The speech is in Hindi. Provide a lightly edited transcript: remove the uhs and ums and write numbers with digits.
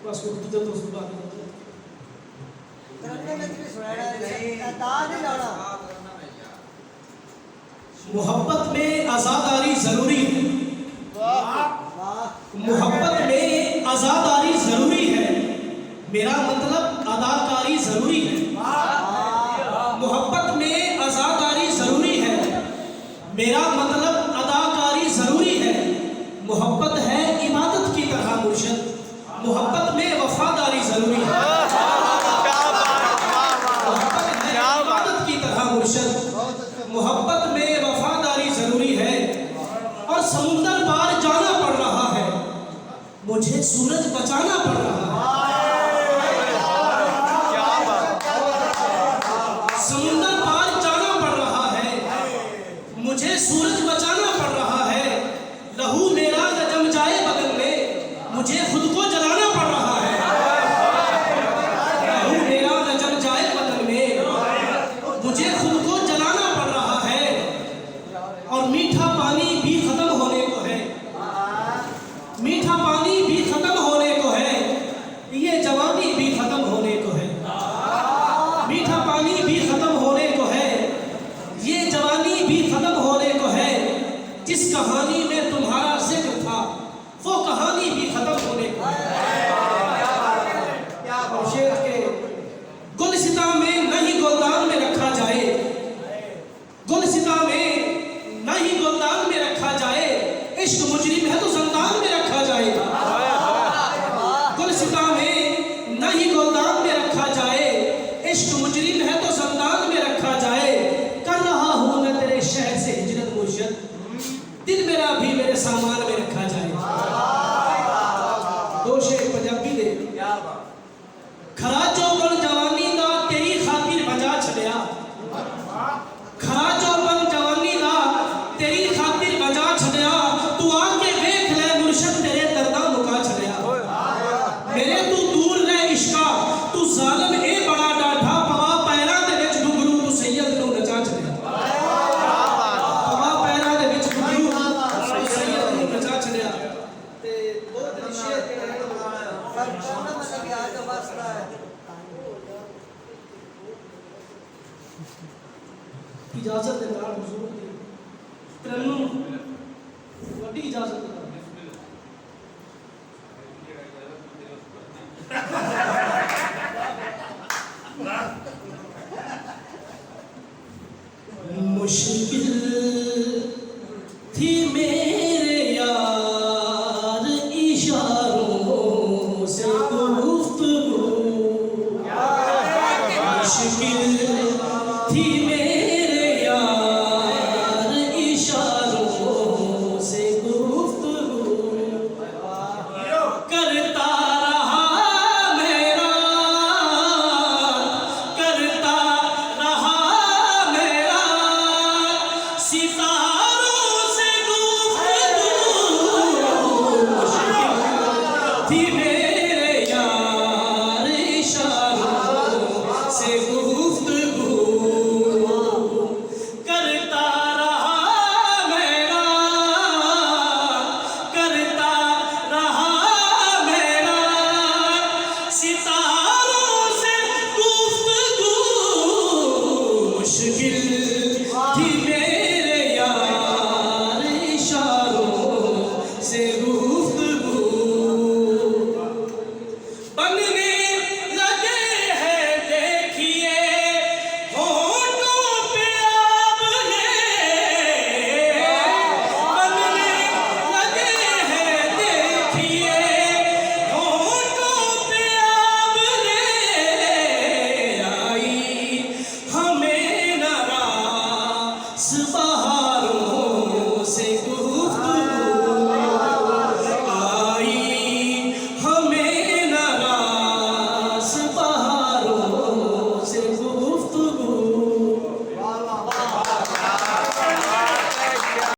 बस उर्दू तो सुबह मोहब्बत में आजादारी जरूरी है, मोहब्बत में आजादारी जरूरी है, मेरा मतलब अदाकारी जरूरी है। मोहब्बत में आजादारी जरूरी है, मेरा मतलब अदाकारी जरूरी है। मोहब्बत है इबादत की तरह मुर्शिद, मोहब्बत में वफादारी जरूरी है। मोहब्बत है इबादत की तरह मुर्शिद, मोहब्बत में वफादारी जरूरी है। और समुंदर पार जाना पड़ रहा है, मुझे सूरज बचाना पड़ रहा है। समुंदर पार जाना पड़ रहा है, मुझे सूरज बचाना पड़ रहा है। लहू मेरा न जम जाए बदन में, मुझे खुद को जलाना पड़ रहा है। लहू मेरा न जम जाए बदन में, मुझे खुद को जलाना पड़ रहा है। और मीठा पानी भी खत्म होने को है, मीठा पानी भी खत्म होने को है, ये जवानी भी खत्म होने को है। मीठा पानी भी खत्म होने को है, ये जवानी भी खत्म होने को है। जिस कहानी में तुम्हारा जिक्र था, वो कहानी भी खत्म होने को है। शेर के गुलसिता में नहीं गुलदान में रखा जाए, गुलसिता में नहीं गुलदान में रखा जाए। इश्क मुजरिम है तो ज़ंदान में रखा जाएगा। गुलसिता में नहीं गुलदान में रखा जाए, इश्क मुजरिम है तो ज़ंदान में रखा जाए। कर रहा हूँ मैं तेरे शहर से हिजरत मुर्शिद, दिल मेरा भी मेरे सामान में रखा जाए। दो शेर पंजाबी दे। खरा चौबन जवानी दा तेरी खातिर बजा छड़िया, खरा चौबन जवानी दा तेरी खातिर बजा छड़िया। तू आके देख ले मुर्शिद तेरे दर्दा मुका छड़िया। मेरे तू दूर रह इश्का, तू जालिम ए बड़ा डाढ़ा। पवा पैरा दे विच डुगरू तू सैयद नू नचा छड़िया। पवा पैरा दे विच डुगरू तू सैयद नू नचा छड़िया। ते दो तीन शेर इजाजत दे नाल हुजूर दी तरन्नुम वड्डी इजाजत दे मुश्किल थी मेरे यार इशारों से गुफ्तगू, मुश्किल